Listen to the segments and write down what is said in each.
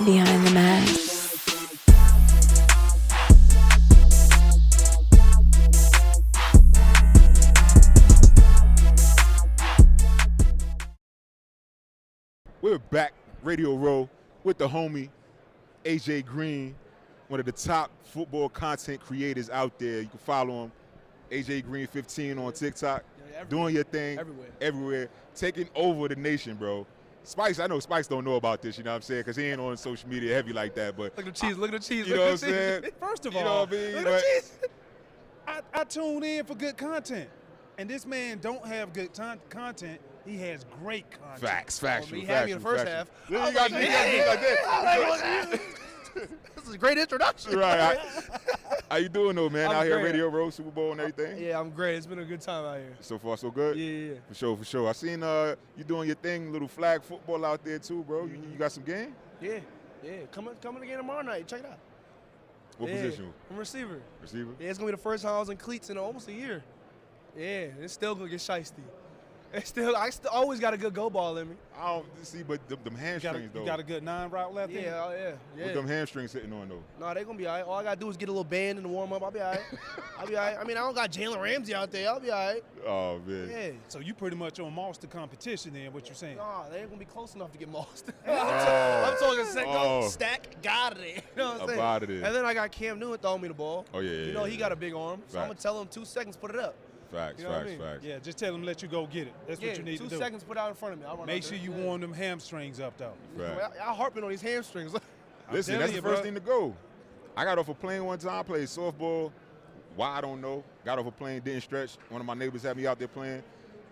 Behind the mask. We're back, Radio Row, with the homie, AJ Greene, one of the top football content creators out there. You can follow him, AJ Greene 15 on TikTok, doing your thing everywhere, taking over the nation, bro. Spikes, I know Spikes don't know about this, you know what I'm saying, because he ain't on social media heavy like that, but. Look at the cheese, look at the cheese, You know what I'm saying? First of You all, know what I mean? look at the cheese. I tune in for good content, and this man don't have good content. He has great content. Facts, factual, He had me in the first half. You I was got like, me like that. This is a great introduction. Right. How you doing though, man? I'm Out here, great. Radio Row, Super Bowl and everything? Yeah, I'm great. It's been a good time out here. So far, so good? Yeah. For sure. I seen you doing your thing, little flag football out there too, bro. You got some game? Yeah. Coming again tomorrow night. Check it out. What position? I'm receiver. Receiver? Yeah, it's gonna be the first time I was in cleats in almost a year. Yeah, it's still gonna get shiesty. I still always got a good go ball in me. I don't see, but them hamstrings though. You got a good 9 route left in? Yeah. What them hamstrings sitting on though? No, they gonna be all right. All I gotta do is get a little band in the warm up. I'll be all right. I mean, I don't got Jalen Ramsey out there. I'll be all right. Oh man. Yeah. So you pretty much on monster competition then, what you're saying? Nah, they ain't gonna be close enough to get lost. I'm talking second stack, got it. You know what I'm saying? About it is. And then I got Cam Newton throwing me the ball. Oh yeah. You know he got a big arm, so I'm gonna tell him 2 seconds, put it up. Facts, You know what I mean? facts. Yeah, just tell them let you go get it. That's what you need to do. 2 seconds, put it out in front of me. I'll run Make out sure there. you warm them hamstrings up though. Right. Y'all harping on these hamstrings. Listen, telling that's the you, first bro. thing to go. I got off a plane one time, played softball. Why, I don't know. Got off a plane, didn't stretch. One of my neighbors had me out there playing.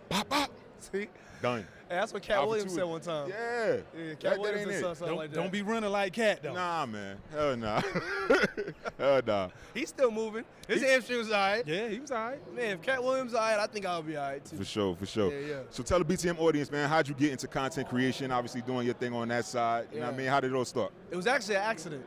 Pop, pop. See? Done. Hey, that's what Cat Williams said one time. Yeah. Cat Williams ain't said it. something like that. Don't be running like Cat though. Nah, man. Hell nah. Hell nah. He's still moving. His hamstrings all right. Yeah, he was all right. Man, if Cat Williams all right, I think I'll be all right too. For sure. Yeah. So tell the BTM audience, man, how'd you get into content creation? Obviously doing your thing on that side. You know what I mean? How did it all start? It was actually an accident.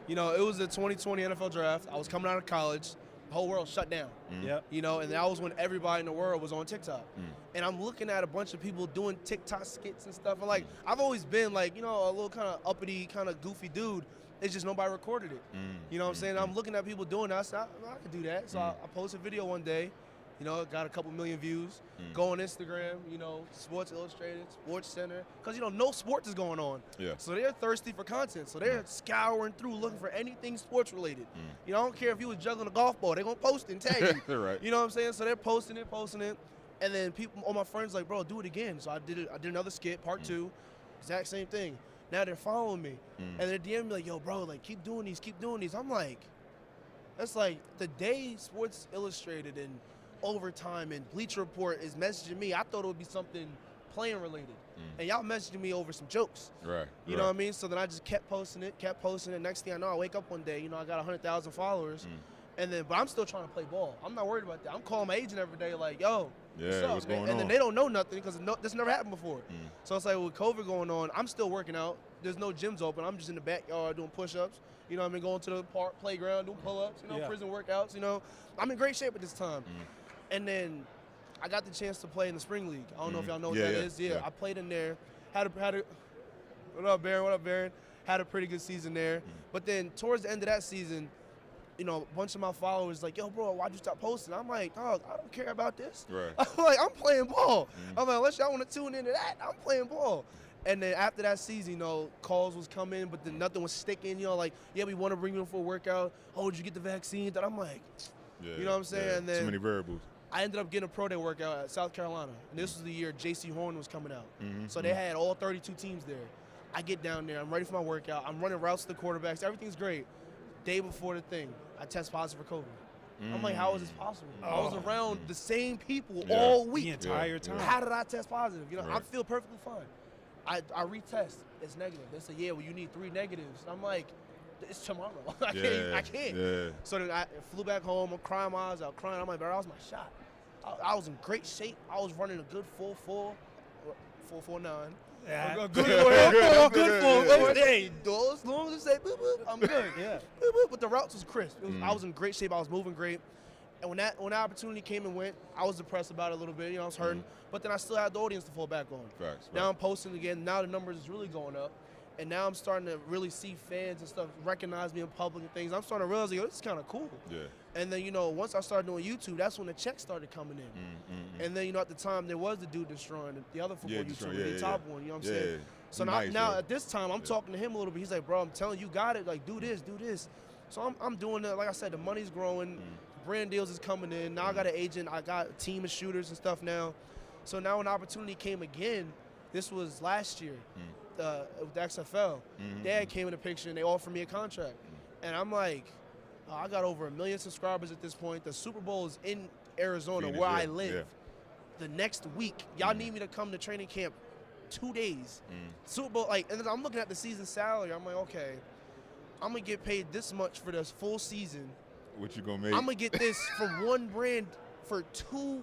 You know, it was the 2020 NFL draft. I was coming out of college. The whole world shut down. Yep. You know, and that was when everybody in the world was on TikTok. And I'm looking at a bunch of people doing TikTok skits and stuff. And like, I've always been like, you know, a little kind of uppity, kind of goofy dude. It's just nobody recorded it. You know what I'm saying? I'm looking at people doing that. I said, I could do that. So I posted a video one day. You know, got a couple million views. Go on Instagram, you know, Sports Illustrated, Sports Center. Because, you know, no sports is going on. Yeah. So they're thirsty for content. So they're scouring through looking for anything sports related. You know, I don't care if you was juggling a golf ball. They're going to post it and tag you. Right. You know what I'm saying? So they're posting it. And then all my friends like, bro, do it again. So I did another skit, part 2. Exact same thing. Now they're following me. And they're DMing me like, yo, bro, like, keep doing these. I'm like, that's like the day Sports Illustrated and Overtime and Bleacher Report is messaging me, I thought it would be something playing related. And y'all messaging me over some jokes. Right. You know what I mean? So then I just kept posting it. Next thing I know, I wake up one day, you know, I got 100,000 followers. But I'm still trying to play ball. I'm not worried about that. I'm calling my agent every day like, yo, what's going on? And then they don't know nothing because this never happened before. So it's like with COVID going on, I'm still working out. There's no gyms open. I'm just in the backyard doing push-ups. You know what I mean? Going to the park, playground, doing pull-ups, you know, prison workouts, you know. I'm in great shape at this time. And then I got the chance to play in the spring league. I don't know if y'all know what that is. Yeah, I played in there. What up, Baron? Had a pretty good season there. But then towards the end of that season, you know, a bunch of my followers like, yo, bro, why'd you stop posting? I'm like, dog, I don't care about this. Right. I'm like, I'm playing ball. I'm like, unless y'all want to tune into that, I'm playing ball. And then after that season, you know, calls was coming, but then nothing was sticking. You know, like, yeah, we want to bring you in for a workout. Oh, did you get the vaccine? And I'm like, you know what I'm saying? Yeah. And then too many variables. I ended up getting a pro day workout at South Carolina. And this was the year J.C. Horn was coming out. So they had all 32 teams there. I get down there. I'm ready for my workout. I'm running routes to the quarterbacks. Everything's great. Day before the thing, I test positive for COVID. I'm like, how is this possible? I was around the same people all week. The entire time. How did I test positive? You know, I feel perfectly fine. I retest. It's negative. They say, yeah, well, you need 3 negatives. I'm like, it's tomorrow. I can't. Yeah. So then I flew back home. I'm crying my eyes out, crying. I'm like, bro, that was my shot. I was in great shape. I was running a good 4.49. Yeah. Good for. Hey, as long as it say boop boop, I'm good. Yeah. Boop boop. But the routes was crisp. I was in great shape. I was moving great. And when that opportunity came and went, I was depressed about it a little bit. You know, I was hurting. But then I still had the audience to fall back on. Facts. Now I'm posting again. Now the numbers is really going up. And now I'm starting to really see fans and stuff recognize me in public and things. I'm starting to realize, yo, this is kind of cool. Yeah. And then, once I started doing YouTube, that's when the checks started coming in. And then, at the time, there was the dude destroying the other football YouTuber, the top one, you know what I'm saying? So now at this time, I'm talking to him a little bit. He's like, bro, I'm telling you, got it. Like, do this. So I'm doing it. Like I said, the money's growing. Brand deals is coming in. Now I got an agent. I got a team of shooters and stuff now. So now an opportunity came again. This was last year. With the XFL, Dad came in the picture and they offered me a contract, and I'm like, I got over 1 million subscribers at this point. The Super Bowl is in Arizona, Phoenix, where I live. The next week, y'all need me to come to training camp 2 days. Super Bowl, and then I'm looking at the season salary. I'm like, okay, I'm gonna get paid this much for this full season. What you gonna make? I'm gonna get this for one brand for 2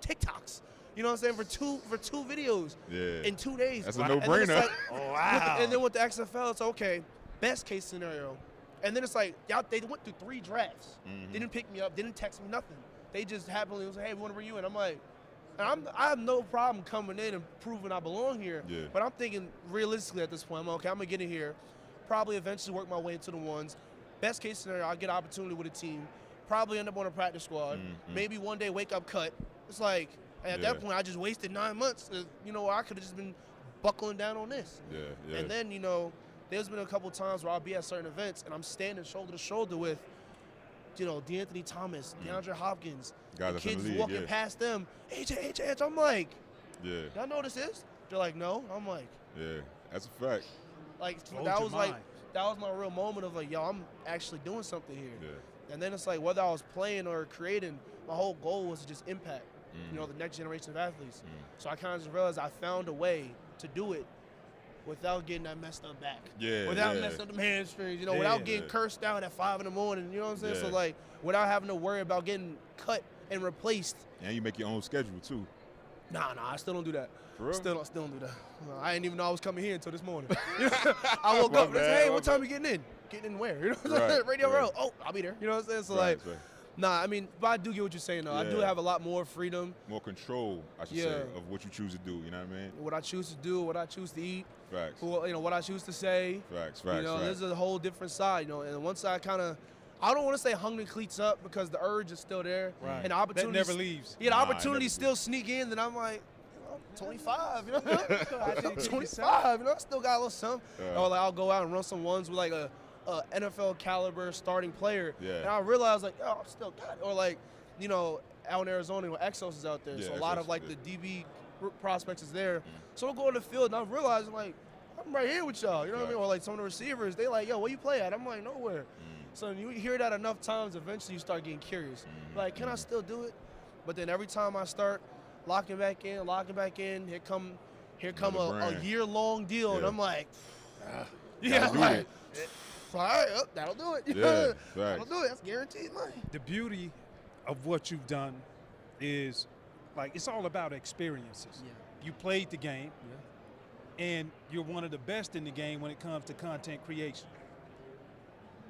TikToks. You know what I'm saying? For two videos in 2 days. That's a no-brainer. Like, oh, wow. And then with the XFL, it's okay, best case scenario. And then it's like, they went through 3 drafts. They didn't pick me up, didn't text me, nothing. They just happily was like, hey, we want to bring you in. I'm like, I have no problem coming in and proving I belong here. But I'm thinking realistically at this point, I'm okay, I'm going to get in here, probably eventually work my way into the ones. Best case scenario, I'll get an opportunity with a team, probably end up on a practice squad, maybe one day wake up cut. It's like, at that point, I just wasted 9 months. I could have just been buckling down on this. And then, there's been a couple times where I'll be at certain events and I'm standing shoulder to shoulder with, DeAnthony Thomas, DeAndre Hopkins, the kids walking past them. AJ. I'm like, y'all know what this is? They're like, no. I'm like, that's a fact. Like, that was my real moment of like, yo, I'm actually doing something here. And then it's like, whether I was playing or creating, my whole goal was to just impact. The next generation of athletes. So I kind of just realized I found a way to do it without getting that messed up back. Without messing up the hamstrings, without getting cursed out at 5 in the morning, you know what I'm saying? So like, without having to worry about getting cut and replaced. And you make your own schedule too. Nah, I still don't do that. For real? Still don't do that. I didn't even know I was coming here until this morning. I woke up and said, hey, what time you getting in? Getting in where? You know what I'm saying? Radio Row. Oh, I'll be there. You know what I'm saying? So nah, I mean, but I do get what you're saying, though. I do have a lot more freedom. More control, I should say, of what you choose to do, you know what I mean? What I choose to do, what I choose to eat. Facts. What I choose to say. Facts. There's a whole different side, and once I kind of, I don't want to say hung the cleats up because the urge is still there. Right. And the opportunity that never leaves. Yeah, the opportunities still sneak in, then I'm like, I'm 25, I'm 25, I still got a little something. Or like I'll go out and run some ones with like a NFL caliber starting player, and I realized like, oh, I'm still got it. Or like, out in Arizona, Exos is out there, so a lot of like the DB prospects is there. So I'll go on the field and I'm realizing like, I'm right here with y'all, you know what I mean? Or like some of the receivers, they like, yo, where you play at? I'm like, nowhere. So you hear that enough times, eventually you start getting curious. Like, can I still do it? But then every time I start locking back in, here come a year-long deal, and I'm like, like, all right, that'll do it. That'll do it. That's guaranteed money. The beauty of what you've done is, like, it's all about experiences. You played the game, and you're one of the best in the game when it comes to content creation.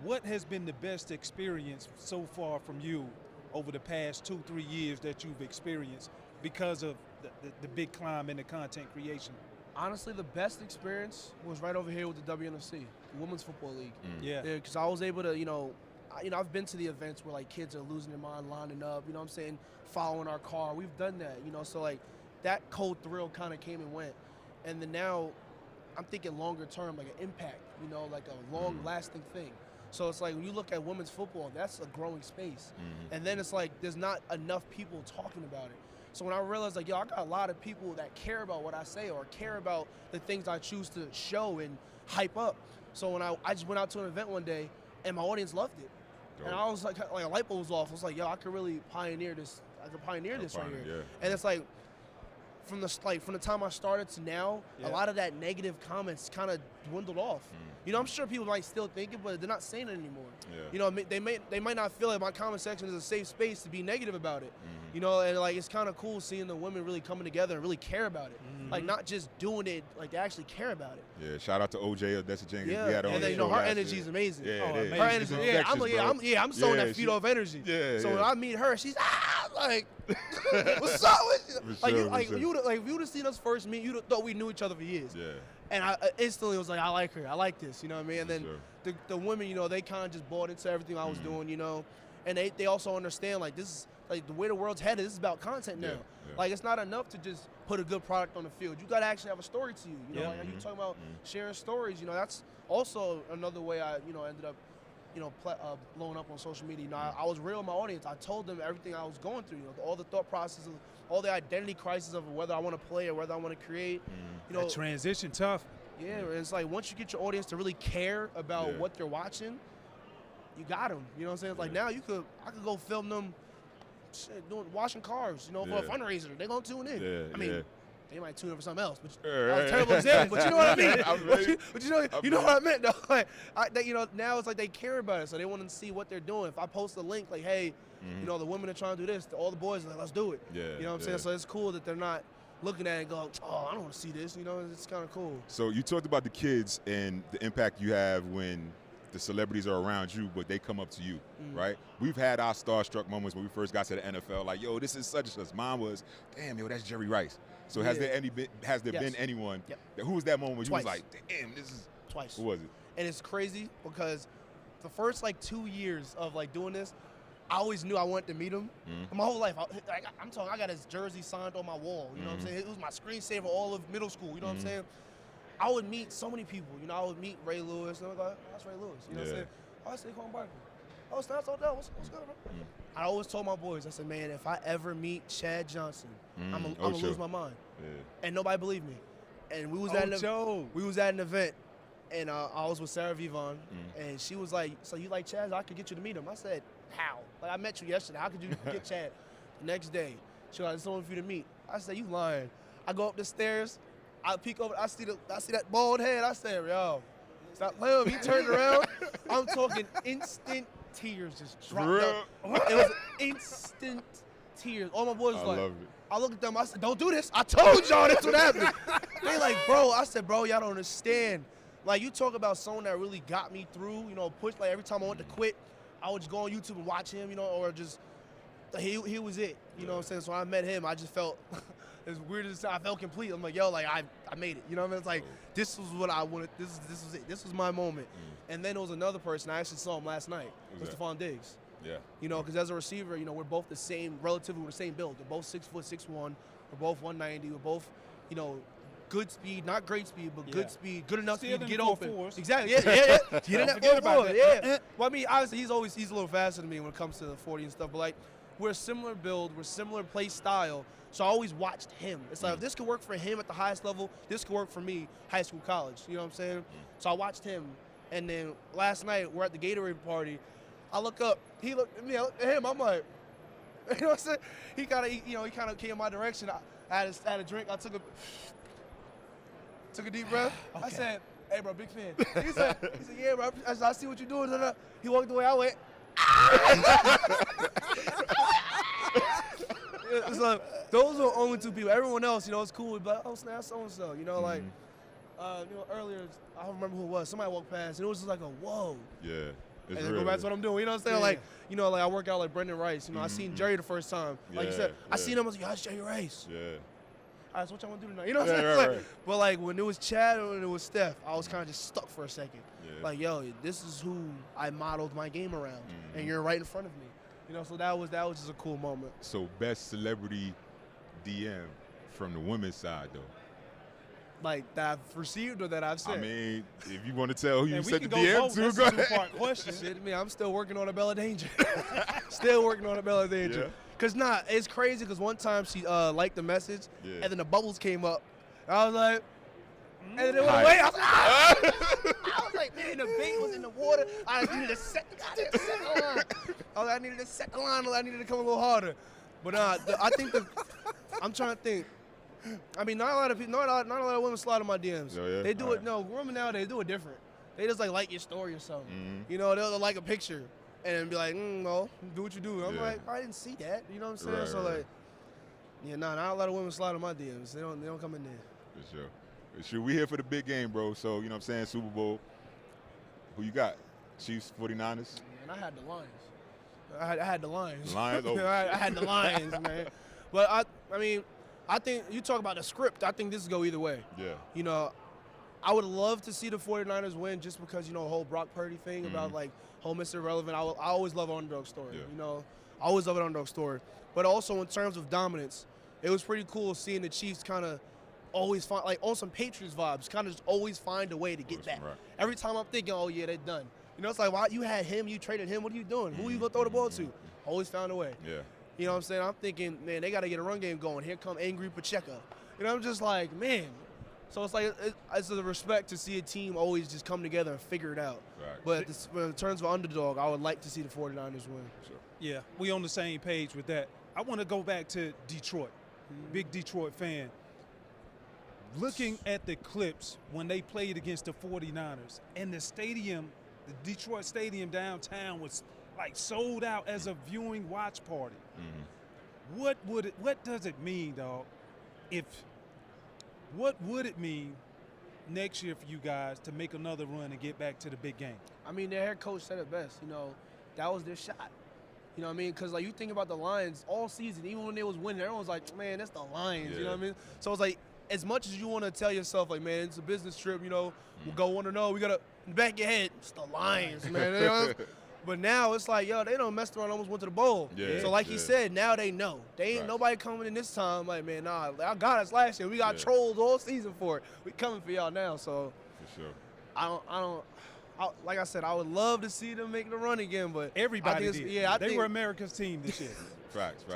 What has been the best experience so far from you over the past 2-3 years that you've experienced because of the big climb in the content creation? Honestly, the best experience was right over here with the WNFC, the Women's Football League. Because I was able to, I've been to the events where like kids are losing their mind, lining up, you know what I'm saying, following our car. We've done that, so like that cold thrill kind of came and went. And then now I'm thinking longer term, like an impact, like a long lasting thing. So it's like when you look at women's football, that's a growing space. And then it's like there's not enough people talking about it. So when I realized like, yo, I got a lot of people that care about what I say or care about the things I choose to show and hype up. So when I just went out to an event one day and my audience loved it. Dope. And I was like a light bulb was off. I was like, yo, I could really pioneer this. I could pioneer this right here. And it's like, from the time I started to now, a lot of that negative comments kind of dwindled off. I'm sure people might still think it, but they're not saying it anymore. They might not feel like my comment section is a safe space to be negative about it. And like it's kind of cool seeing the women really coming together and really care about it. Like not just doing it, like they actually care about it. Yeah, shout out to OJ. That's a Jenkins. Yeah, and then her energy is amazing. Her energy. I'm sowing that fetal of energy. So when I meet her, she's like, what's up with you? Like if you would have seen us first meet, you'd have thought we knew each other for years. And I instantly was like, I like her. I like this. You know what I mean? And then Sure. the women, you know, they kind of just bought into everything I was doing, you know. And they also understand, like, this is, like, the way the world's headed, this is about content now. Yeah. Like, it's not enough to just put a good product on the field. You got to actually have a story to you. You know, like you talking about sharing stories, you know, that's also another way I, you know, ended up, you know, blowing up on social media. You know, I was real with my audience. I told them everything I was going through, you know, all the thought process of all the identity crisis of whether I want to play or whether I want to create. You know, that transition tough. Yeah, and it's like once you get your audience to really care about what they're watching, you got them. You know what I'm saying? It's like now I could go film them washing cars, you know, for a fundraiser. They're going to tune in. I mean, they might tune in for something else, but that was a terrible example. But you know what I mean. but you know what I meant though. Like, you know, now it's like they care about it, so they want to see what they're doing. If I post a link like, hey, you know, the women are trying to do this, all the boys are like, let's do it. You know what I'm saying? So it's cool that they're not looking at it and going, oh, I don't want to see this. You know, it's kind of cool. So you talked about the kids and the impact you have when the celebrities are around you, but they come up to you, right? We've had our starstruck moments when we first got to the NFL, like, yo, this is such and such. Mine was, damn, yo, that's Jerry Rice. So has there been anyone, who was that moment when you was like, damn, this is, twice. Who was it? And it's crazy because the first, like, 2 years of, like, doing this, I always knew I wanted to meet him. My whole life, I'm talking, I got his jersey signed on my wall, you know what I'm saying? It was my screensaver all of middle school, you know what I'm saying? I would meet so many people, you know, I would meet Ray Lewis, and I'm like, oh, that's Ray Lewis, you know what I'm saying? Oh, I say Saquon Barkley. Oh, it's not so dope, what's good, bro? I always told my boys, I said, man, if I ever meet Chad Johnson, I'm gonna lose my mind. And nobody believed me. And we was at an event, and I was with Sarah Vivon, and she was like, so you like Chad? I could get you to meet him. I said, how? Like, I met you yesterday. How could you get Chad? The next day, she was like, there's someone for you to meet. I said, you lying. I go up the stairs. I peek over. I see that bald head. I said, yo, stop playing with me. He turned around. I'm talking instant tears just dropped up. It was instant tears. All my boys was like, I looked at them. I said, don't do this. I told y'all this would happen. They like, bro. I said, bro, y'all don't understand. Like, you talk about someone that really got me through, you know, push. Like, every time I wanted to quit, I would just go on YouTube and watch him, you know, or just, he was it. You know what I'm saying? So when I met him, I just felt, as weird as I felt complete. I'm like, yo, like, I made it. You know what I mean? It's like, this was what I wanted. This was it. This was my moment. And then there was another person. I actually saw him last night. It was Stephon Diggs. Yeah. You know, because as a receiver, you know, we're both the same, relatively we're the same build. We're both 6'6", 6'1". We're both 190. We're both, you know, good speed, not great speed, but good speed, good enough to get open. Exactly. Yeah. Get in that 4.4. Yeah. Well, I mean, obviously, he's a little faster than me when it comes to the 40 and stuff. But like, we're a similar build, we're similar play style. So I always watched him. It's like, if this could work for him at the highest level, this could work for me, high school, college. You know what I'm saying? So I watched him. And then last night, we're at the Gatorade party. I look up. He looked at me. I looked at him. I'm like, you know what I'm saying? He kind of came in my direction. I had a drink. I took a deep breath. Okay. I said, hey, bro, big fan. He said, yeah, bro. I said, I see what you're doing. He walked away. I went, so those are the only two people. Everyone else, you know, it's cool. But oh, snap, so-and-so. You know, like, you know, earlier, I don't remember who it was. Somebody walked past, and it was just like a whoa. Yeah. And then go back to what I'm doing. You know what I'm saying? Like, you know, like I work out like Brendan Rice. You know, I seen Jerry the first time. Like you said, I seen him. I was like, yo, that's Jerry Rice. Yeah. All right, so what y'all want to do tonight? You know what I'm saying? Right. But like when it was Chad and when it was Steph, I was kind of just stuck for a second. Like, yo, this is who I modeled my game around, and you're right in front of me. You know, so that was just a cool moment. So best celebrity DM from the women's side, though. Like that I've received or that I've sent? I mean, if you want to tell who you sent the DM to, go ahead. Two-part question. Shit, me, I'm still working on a Bella Danger. Still working on a Bella Danger. Yeah. Cause it's crazy. Cause one time she liked the message, and then the bubbles came up. I was like, and then it went away. I was like, man, the bait was in the water. I needed a second line. I needed a second line. I needed to come a little harder. But I think I'm trying to think. I mean, not a lot of people, not a lot of women slide in my DMs. Oh, yeah? They do it. No, women nowadays do it different. They just like your story or something. You know, they'll like a picture and then be like, no, do what you do. I'm like, I didn't see that. You know what I'm saying? Right, so like, yeah, not a lot of women slide in my DMs. They don't come in there. For sure. For sure. We here for the big game, bro. So you know what I'm saying? Super Bowl. Who you got? Chiefs, 49ers. Man, I had the Lions. I had the Lions. Lions. Oh. I had the Lions, man. But I mean. I think you talk about the script. I think this is go either way. Yeah. You know, I would love to see the 49ers win just because, you know, the whole Brock Purdy thing about, like, whole Mr. Irrelevant. I always love an underdog story, you know. I always love an underdog story. But also in terms of dominance, it was pretty cool seeing the Chiefs kind of always find, like, on some Patriots vibes, kind of just always find a way to get back. Right. Every time I'm thinking, oh, yeah, they're done. You know, it's like, why you had him, you traded him, what are you doing? Who you going to throw the ball to? Always found a way. Yeah. You know what I'm saying? I'm thinking, man, they got to get a run game going. Here come angry Pacheco. You know, I'm just like, man. So it's like, it's a respect to see a team always just come together and figure it out. Right. But in terms of underdog, I would like to see the 49ers win. Sure. Yeah, we on the same page with that. I want to go back to Detroit. Big Detroit fan. Looking at the clips when they played against the 49ers, and the stadium, the Detroit Stadium downtown was like sold out as a viewing watch party. What does it mean, dog? What would it mean next year for you guys to make another run and get back to the big game? I mean, their head coach said it best. You know, that was their shot. You know what I mean? Because, like, you think about the Lions all season, even when they was winning, everyone was like, man, that's the Lions. Yeah. You know what I mean? So it's like, as much as you want to tell yourself, like, man, it's a business trip, you know, we'll go 1-0. We got to, in the back of your head, it's the Lions, man. You know? But now it's like, yo, they done messed around, almost went to the bowl. Yeah, so like he said, now they know. They ain't nobody coming in this time. Like, man, nah, I got us last year. We got trolls all season for it. We coming for y'all now. So for sure. Like I said, I would love to see them make the run again, but everybody did. Yeah, they were America's team this year. Facts.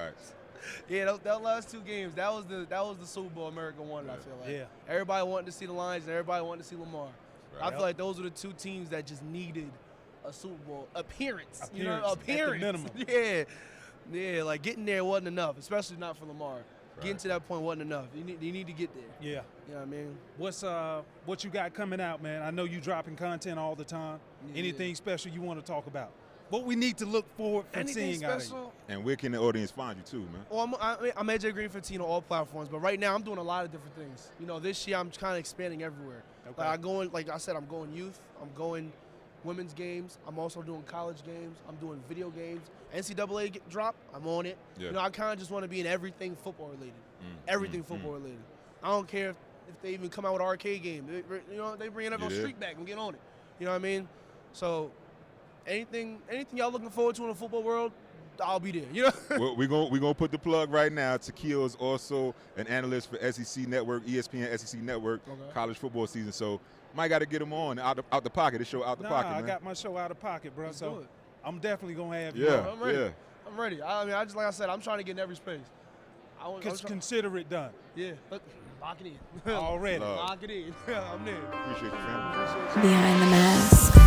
Yeah, that last 2 games, that was the Super Bowl America wanted. I feel like. Yeah. Everybody wanted to see the Lions, and everybody wanted to see Lemar. Right. I feel like those were the 2 teams that just needed a Super Bowl appearance. You know, appearance. At the minimum. Yeah, like getting there wasn't enough, especially not for Lemar. Right. Getting to that point wasn't enough. You need to get there. Yeah. You know what I mean? What you got coming out, man? I know you dropping content all the time. Yeah. Anything special you want to talk about? What we need to look forward from seeing out of you? And where can the audience find you too, man? Well, I'm AJ Greene 15 on all platforms, but right now I'm doing a lot of different things. You know, this year I'm kind of expanding everywhere. Okay. Like I said, I'm going youth. I'm going women's games. I'm also doing college games. I'm doing video games. NCAA drop, I'm on it. Yeah. You know, I kind of just want to be in everything football related. Everything football related. I don't care if they even come out with an arcade game. You know, they bring NFL Street back and get on it. You know what I mean? So anything y'all looking forward to in the football world, I'll be there. You know. Well, we're gonna put the plug right now. Takeo is also an analyst for SEC Network, ESPN SEC Network, college football season. So might got to get him on out the pocket. This show out the pocket, man. I got my show out of pocket, bro. So I'm definitely gonna have you. Yeah, I'm ready. I'm ready. I mean, like I said, I'm trying to get in every space. Consider it done. Yeah. Lock it in. Already. Lock it in. I'm there. Appreciate you, fam. Behind the mask.